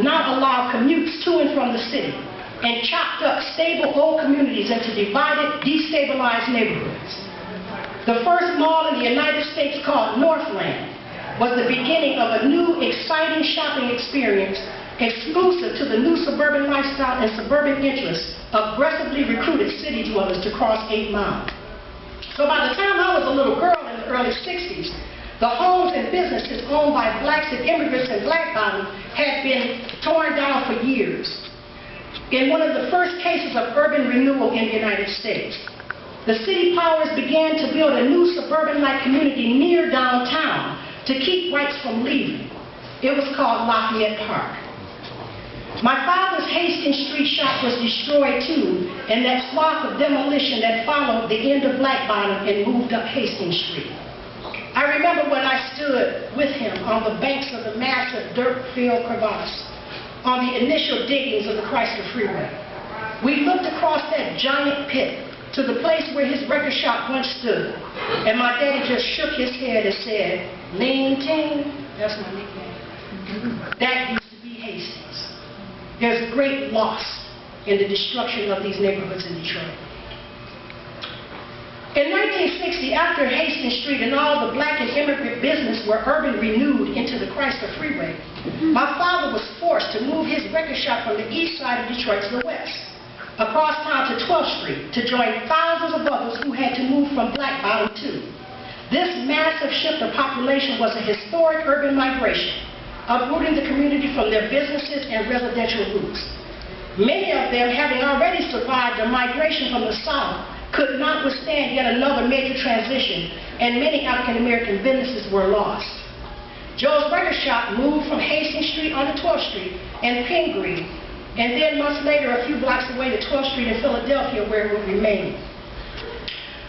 now allow commutes to and from the city and chopped up stable old communities into divided, destabilized neighborhoods. The first mall in the United States, called Northland, was the beginning of a new, exciting shopping experience exclusive to the new suburban lifestyle and suburban interests aggressively recruited city dwellers to cross 8 miles. So by the time I was a little girl in the early 60s, the homes and businesses owned by blacks and immigrants in Black Bottom had been torn down for years. In one of the first cases of urban renewal in the United States, the city powers began to build a new suburban-like community near downtown to keep whites from leaving. It was called Lafayette Park. My father's Hastings Street shop was destroyed too in that swath of demolition that followed the end of Black Bottom and moved up Hastings Street. I remember when I stood with him on the banks of the massive dirt-filled crevasse on the initial diggings of the Kresge Freeway. We looked across that giant pit to the place where his record shop once stood, and my daddy just shook his head and said, "Lean Ting," that's my nickname. That used to be Hastings. There's great loss in the destruction of these neighborhoods in Detroit. In 1960, after Hastings Street and all the black and immigrant business were urban renewed into the Kresge Freeway, my father was forced to move his record shop from the east side of Detroit to the west, across town to 12th Street, to join thousands of others who had to move from Black Bottom too. This massive shift of population was a historic urban migration, uprooting the community from their businesses and residential roots. Many of them, having already survived the migration from the south, could not withstand yet another major transition, and many African-American businesses were lost. Joe's Record Shop moved from Hastings Street onto 12th Street and Pingree, and then months later, a few blocks away to 12th Street in Philadelphia, where it would remain.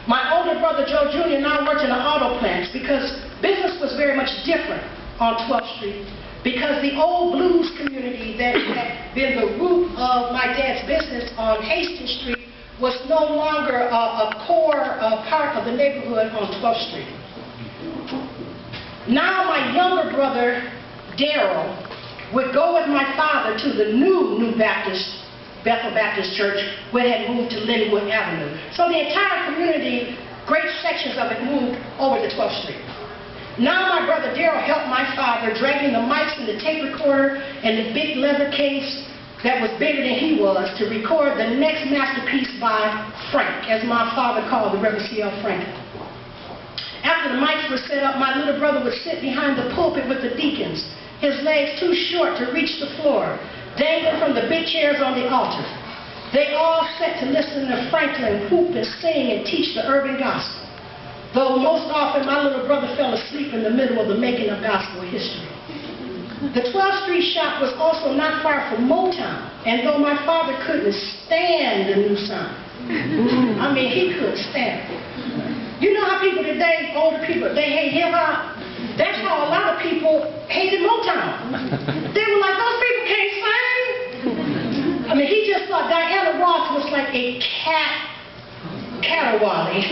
My older brother, Joe Jr., now worked in the auto plants because business was very much different on 12th Street, because the old blues community that had been the root of my dad's business on Hastings Street was no longer a core part of the neighborhood on 12th Street. Now my younger brother, Daryl, would go with my father to the new Bethel Baptist Church, where it had moved to Linwood Avenue. So the entire community, great sections of it, moved over to 12th Street. Now my brother Daryl helped my father, dragging the mics and the tape recorder and the big leather case that was bigger than he was, to record the next masterpiece by Frank, as my father called the Reverend C.L. Franklin. After the mics were set up, my little brother would sit behind the pulpit with the deacons, his legs too short to reach the floor, dangling from the big chairs on the altar. They all sat to listen to Franklin whoop and sing and teach the urban gospel, though most often my little brother fell asleep in the middle of the making of gospel history. The 12th Street shop was also not far from Motown, and though my father couldn't stand the new sound, I mean, he couldn't stand it. You know how people today, older people, they hate hip-hop? That's how a lot of people hated Motown. They were like, those people can't sing. I mean, he just thought Diana Ross was like a caterwauling.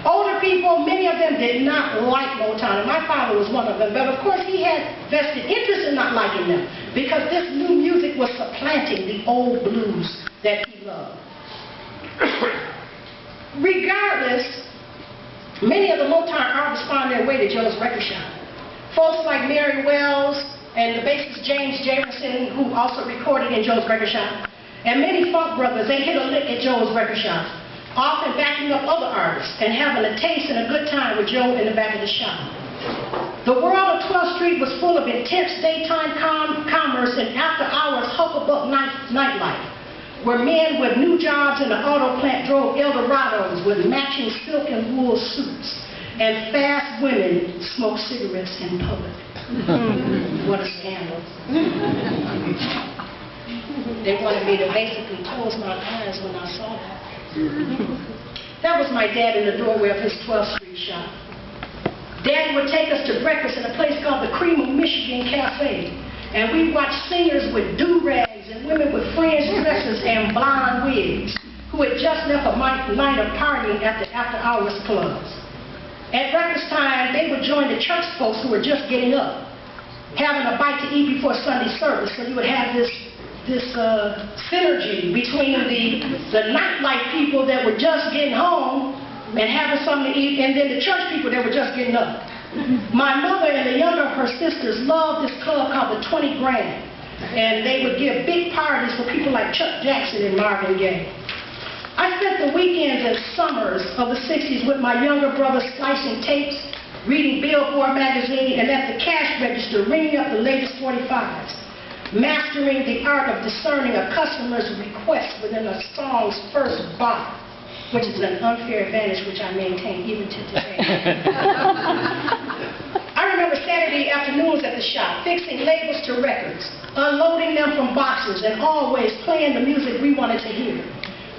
Older people, many of them did not like Motown, and my father was one of them. But of course, he had vested interest in not liking them, because this new music was supplanting the old blues that he loved. Regardless, many of the Motown artists found their way to Joe's Record Shop. Folks like Mary Wells and the bassist James Jamerson, who also recorded in Joe's Record Shop, and many funk brothers, they hit a lick at Joe's Record Shop, often backing up other artists and having a taste and a good time with Joe in the back of the shop. The world of 12th Street was full of intense daytime commerce and after-hours hucklebuck nightlife, where men with new jobs in the auto plant drove Eldorados with matching silk and wool suits, and fast women smoked cigarettes in public. What a scandal. They wanted me to basically close my eyes when I saw that. That was my dad in the doorway of his 12th Street shop. Daddy would take us to breakfast at a place called the Cream of Michigan Cafe, and we'd watch singers with do-rags and women with fringed dresses and blonde wigs who had just left a night of partying at the after-hours clubs. At breakfast time, they would join the church folks who were just getting up. having a bite to eat before Sunday service. So you would have this synergy between the nightlife people that were just getting home and having something to eat, and then the church people that were just getting up. My mother and the younger of her sisters loved this club called the 20 Grand, and they would give big parties for people like Chuck Jackson and Marvin Gaye. I spent the weekends and summers of the 60s with my younger brother slicing tapes, reading Billboard magazine, and at the cash register ringing up the latest 45s, mastering the art of discerning a customer's request within a song's first bar, which is an unfair advantage which I maintain even to today. I remember Saturday afternoons at the shop, fixing labels to records, unloading them from boxes, and always playing the music we wanted to hear.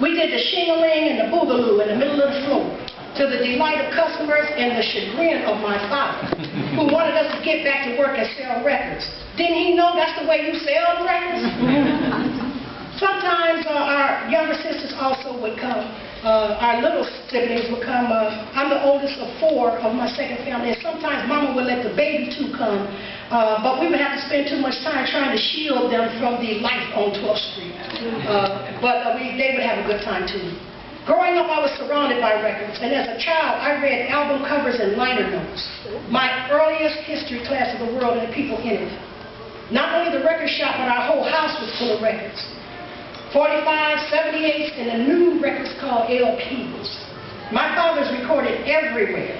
We did the shing-a-ling and the boogaloo in the middle of the floor, to the delight of customers and the chagrin of my father, who wanted us to get back to work and sell records. Didn't he know that's the way you sell records? Sometimes our younger sisters also would come. Our little siblings would come. I'm the oldest of 4 of my second family, and sometimes Mama would let the baby 2 come, but we would have to spend too much time trying to shield them from the life on 12th Street. They would have a good time too. Growing up, I was surrounded by records, and as a child, I read album covers and liner notes. My earliest history class of the world and the people in it. Not only the record shop, but our whole house was full of records. 45s, 78s, and the new records called LPs. My father's recorded everywhere,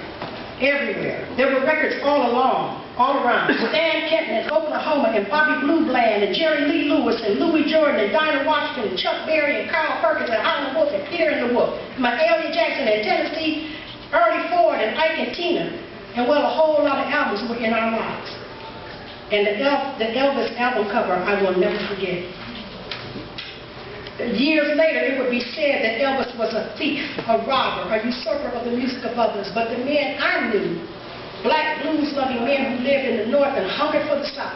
everywhere. There were records all around. Stan Kenton in Oklahoma, and Bobby Blue Bland, and Jerry Lee Lewis, and Louis Jordan, and Dinah Washington, and Chuck Berry, and Carl Perkins, and Howlin' Wolf, and Peter and the Wolf. Mahalia Jackson, and Tennessee, Early Ford, and Ike and Tina. And well, a whole lot of albums were in our lives. And the Elvis album cover, I will never forget. Years later, it would be said that Elvis was a thief, a robber, a usurper of the music of others. But the men I knew, black blues-loving men who lived in the North and hungered for the South,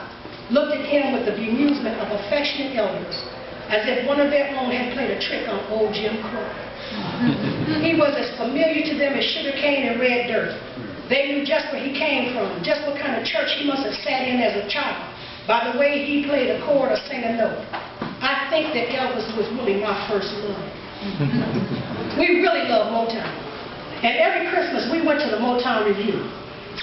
looked at him with the bemusement of affectionate elders, as if one of their own had played a trick on old Jim Crow. He was as familiar to them as sugar cane and red dirt. They knew just where he came from, just what kind of church he must have sat in as a child, by the way he played a chord or sang a note. I think that Elvis was really my first love. We really loved Motown. And every Christmas we went to the Motown Review.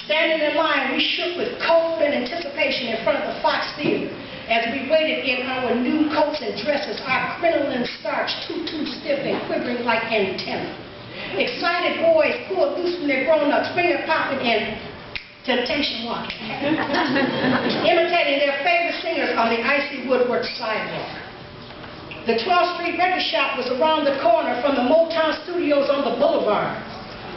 Standing in line, we shook with cold and anticipation in front of the Fox Theater as we waited in our new coats and dresses, our crinoline starch too stiff and quivering like antennae. Excited boys pulled loose from their grown-ups, finger popping and temptation walking, imitating their favorite singers on the icy woodwork sidewalk. The 12th Street record shop was around the corner from the Motown studios on the boulevard.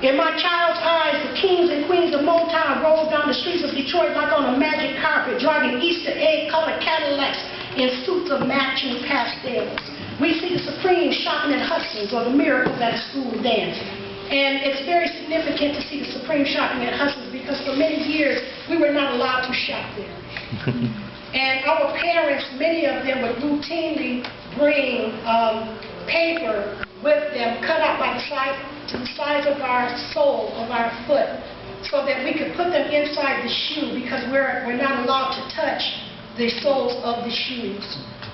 In my child's eyes, the kings and queens of Motown rolled down the streets of Detroit like on a magic carpet, driving Easter egg-colored Cadillacs in suits of matching pastels. We see the Supremes shopping at Hastings or the Miracles at a school dance. And it's very significant to see the Supreme shopping at Hastings because for many years we were not allowed to shop there. And our parents, many of them would routinely bring paper with them cut out by the size of our sole of our foot so that we could put them inside the shoe because we're not allowed to touch the soles of the shoes.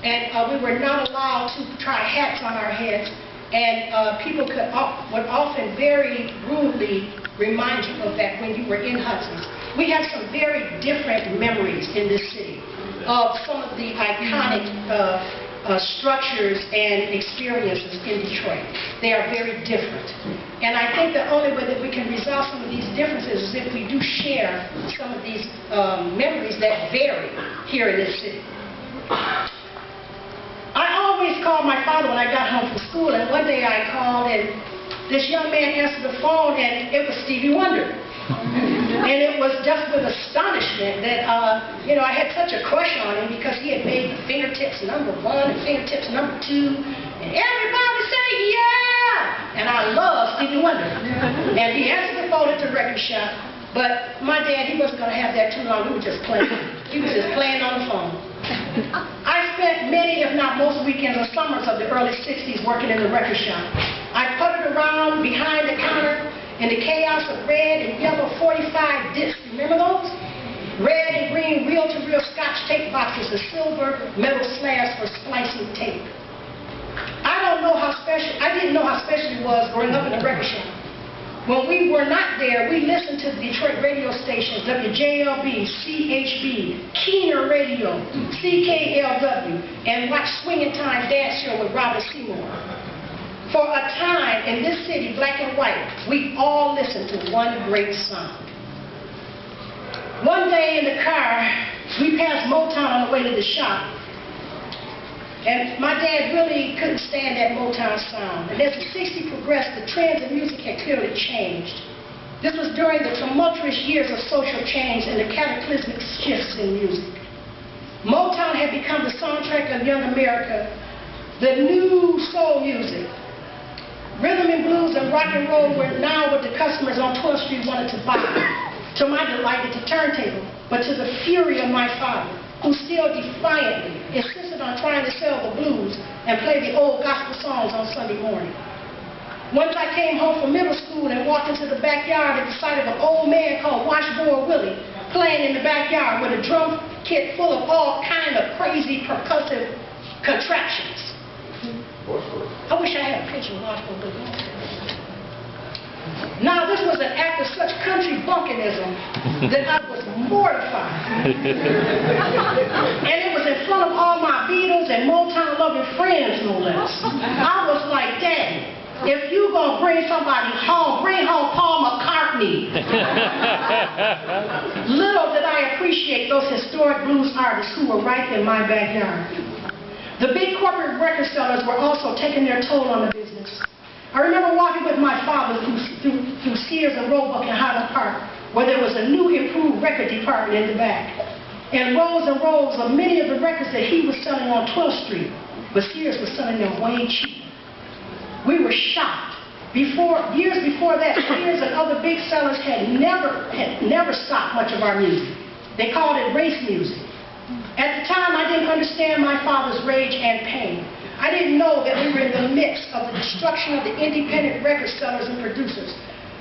And we were not allowed to try hats on our heads. And people would often very rudely remind you of that when you were in Hastings. We have some very different memories in this city of some of the iconic structures and experiences in Detroit. They are very different. And I think the only way that we can resolve some of these differences is if we do share some of these memories that vary here in this city. I always called my father when I got home from school, and one day I called and this young man answered the phone and it was Stevie Wonder. And it was just with astonishment that, I had such a crush on him because he had made the Fingertips #1 and Fingertips #2, and everybody say, yeah! And I love Stevie Wonder. And he answered the phone at the record shop, but my dad, he wasn't going to have that too long. We were just playing. He was just playing on the phone. I spent many, if not most weekends or summers of the early 60s working in the record shop. I puttered around behind the counter in the chaos of red and yellow 45 discs. Remember those? Red and green reel-to-reel Scotch tape boxes and silver metal slabs for splicing tape. I didn't know how special it was growing up in the record shop. When we were not there, we listened to the Detroit radio stations, WJLB, CHB, Keener Radio, CKLW, and watched Swingin' Time Dance Show with Robert Seymour. For a time in this city, black and white, we all listened to one great song. One day in the car, we passed Motown on the way to the shop. And my dad really couldn't stand that Motown sound. And as the 60s progressed, the trends of music had clearly changed. This was during the tumultuous years of social change and the cataclysmic shifts in music. Motown had become the soundtrack of young America, the new soul music. Rhythm and blues and rock and roll were now what the customers on 12th Street wanted to buy. To my delight at the turntable, but to the fury of my father, who still defiantly insisted on trying to sell the blues and play the old gospel songs on Sunday morning. Once I came home from middle school and walked into the backyard at the sight of an old man called Washboard Willie playing in the backyard with a drum kit full of all kind of crazy percussive contraptions. I wish I had a picture of Washboard Willie. Now, this was an act of such country bunkinism that I was mortified. And it was in front of all my Beatles and Motown-loving friends, no less. I was like, Daddy, if you gonna bring somebody home, bring home Paul McCartney. Little did I appreciate those historic blues artists who were right in my backyard. The big corporate record sellers were also taking their toll on the business. I remember walking with my father through Sears and Roebuck in Highland Park, where there was a new improved record department in the back. And rows of many of the records that he was selling on 12th Street, but Sears was selling them way cheap. We were shocked. Years before that, Sears and other big sellers had never stocked much of our music. They called it race music. At the time, I didn't understand my father's rage and pain. I didn't know that we were in the midst of the destruction of the independent record sellers and producers.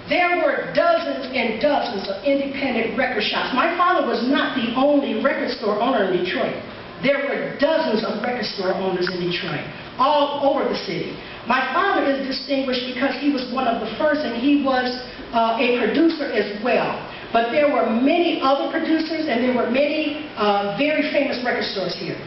There were dozens and dozens of independent record shops. My father was not the only record store owner in Detroit. There were dozens of record store owners in Detroit, all over the city. My father is distinguished because he was one of the first, and he was a producer as well. But there were many other producers, and there were many very famous record stores here.